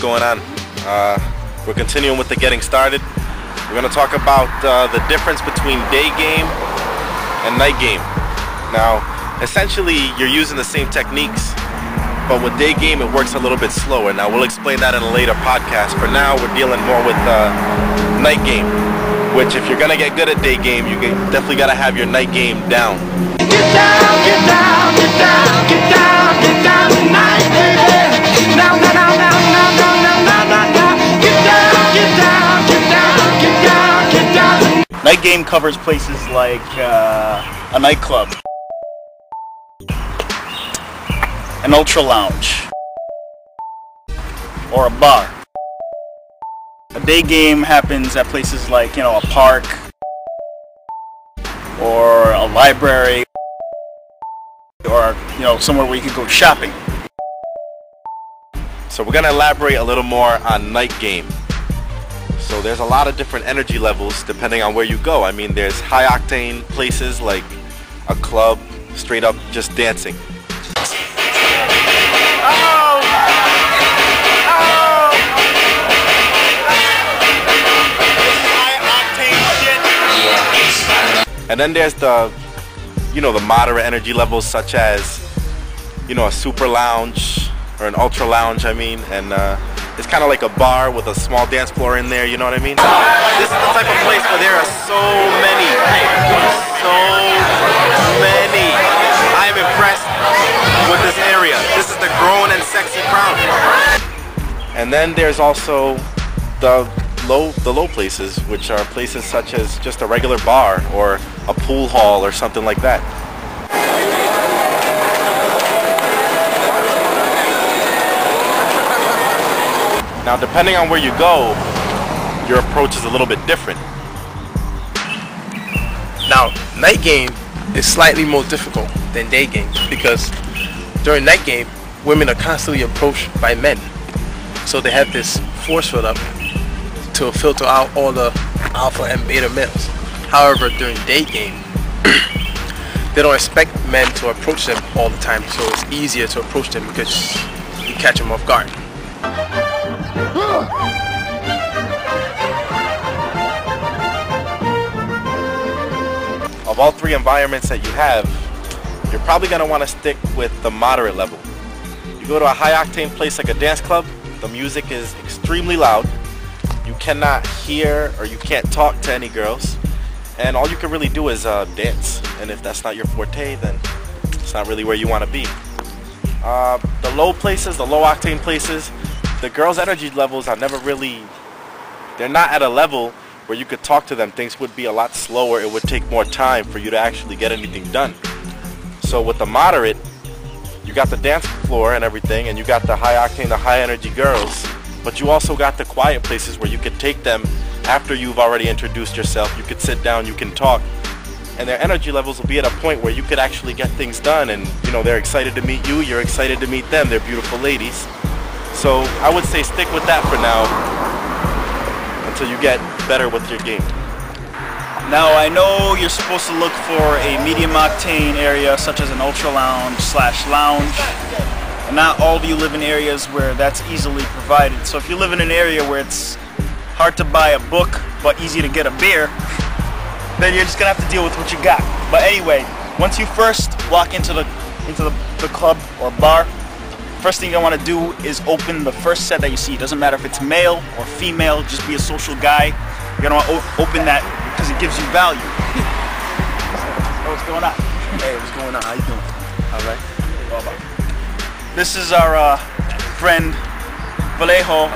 going on? We're continuing with the getting started. We're going to talk about the difference between day game and night game. Now, essentially, you're using the same techniques, but with day game, it works a little bit slower. Now, we'll explain that in a later podcast. For now, we're dealing more with night game, which if you're going to get good at day game, you definitely got to have your night game down. Get down, get down, get down, get down, get down tonight, baby. Now, now, now, now, now, now, now, now, now. Get down, get down, get down, get down, get down. Night game covers places like a nightclub, an ultra lounge, or a bar. A day game happens at places like, a park or a library, or somewhere where you can go shopping. So we're going to elaborate a little more on night game. So there's a lot of different energy levels depending on where you go. I mean, there's high octane places like a club, straight up just dancing. And then there's the, the moderate energy levels, such as, a super lounge or an ultra lounge, and it's kind of like a bar with a small dance floor in there, you know what I mean? This is the type of place where there are so many. I am impressed with this area. This is the grown and sexy crowd. And then there's also the low places, which are places such as just a regular bar or a pool hall or something like that. Now, depending on where you go, your approach is a little bit different. Now, night game is slightly more difficult than day game because during night game, women are constantly approached by men. So they have this force field up to filter out all the alpha and beta males. However, during day game, they don't expect men to approach them all the time, so it's easier to approach them because you catch them off guard. Of all three environments that you have, you're probably going to want to stick with the moderate level. You go to a high octane place like a dance club, the music is extremely loud. You cannot hear or you can't talk to any girls, and all you can really do is dance. And if that's not your forte, then it's not really where you want to be. The low places, the low octane places, the girls' energy levels are they're not at a level where you could talk to them. Things would be a lot slower. It would take more time for you to actually get anything done. So with the moderate, you got the dance floor and everything, and you got the high octane, the high energy girls, but you also got the quiet places where you could take them after you've already introduced yourself. You could sit down, you can talk, and their energy levels will be at a point where you could actually get things done, and they're excited to meet you, you're excited to meet them. They're beautiful ladies. So I would say stick with that for now until you get better with your game. Now, I know you're supposed to look for a medium octane area such as an ultra lounge / lounge. And not all of you live in areas where that's easily provided. So if you live in an area where it's hard to buy a book but easy to get a beer, then you're just gonna have to deal with what you got. But anyway, once you first walk into the club or bar, first thing you want to do is open the first set that you see. It doesn't matter if it's male or female, just be a social guy. You're gonna want to open that because it gives you value. Oh, what's going on? Hey, what's going on? How you doing? All right. This is our friend Vallejo.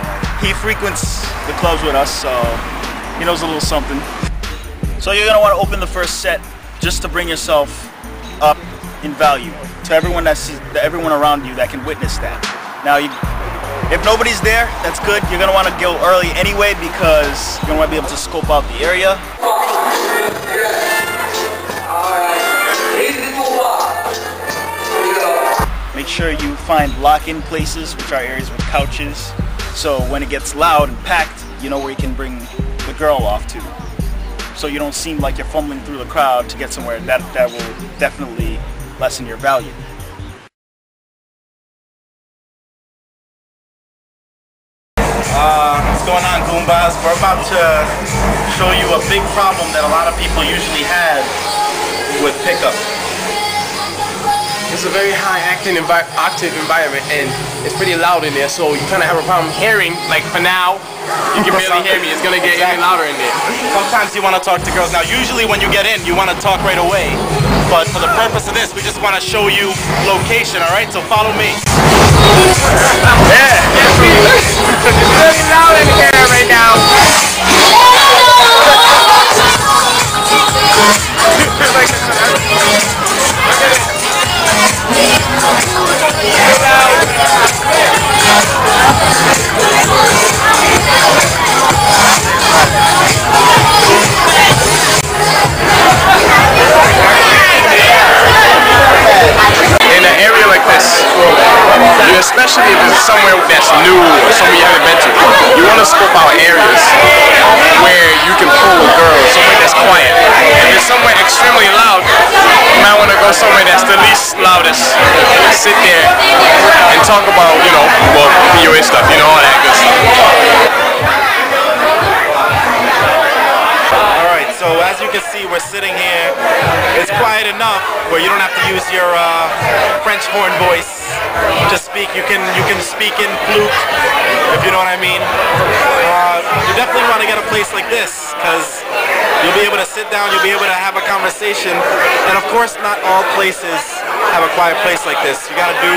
He frequents the clubs with us, so he knows a little something. So you're gonna want to open the first set just to bring yourself up in value to everyone everyone around you that can witness that. Now, if nobody's there, that's good. You're gonna want to go early anyway because you're gonna want to be able to scope out the area. Make sure you find lock-in places, which are areas with couches. So when it gets loud and packed, you know where you can bring the girl off to. So you don't seem like you're fumbling through the crowd to get somewhere. That will definitely lessen your value. on, Goombas. We're about to show you a big problem that a lot of people usually have with pickup. It's a very high octave environment, and it's pretty loud in there, so you kind of have a problem hearing. Like for now, you can barely hear me. It's gonna get even louder in there. Sometimes you want to talk to girls. Now, usually when you get in, you want to talk right away. But for the purpose of this, we just want to show you location, all right? So follow me. Yeah, it's really loud in here right now. In an area like this, especially if it's somewhere that's new or somewhere you haven't been to, you want to scope out areas where you can pull a girl, somewhere that's quiet. If it's somewhere extremely loud, you might want to go somewhere that's the least loudest. Sit there and talk about, you know, well, POA stuff, you know, all that good stuff. Alright, so as you can see, we're sitting here. It's quiet enough where you don't have to use your French horn voice to speak. You can speak in flute, if you know what I mean. You definitely want to get a place like this, because you'll be able to sit down, you'll be able to have a conversation, and of course not all places have a quiet place like this. You got to do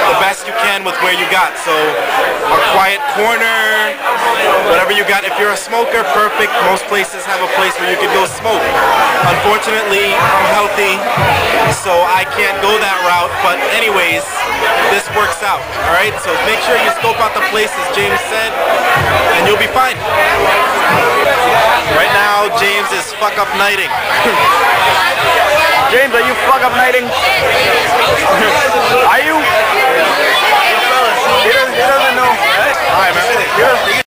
the best you can with where you got. So a quiet corner, whatever you got. If you're a smoker, perfect. Most places have a place where you can go smoke. Unfortunately, I'm healthy, so I can't go that route. But anyways, this works out. All right. So make sure you scope out the places James said, and you'll be fine. Right now, James is fuck up nighting. James, are you fuck up nighting? Are you? He doesn't know. Alright, man.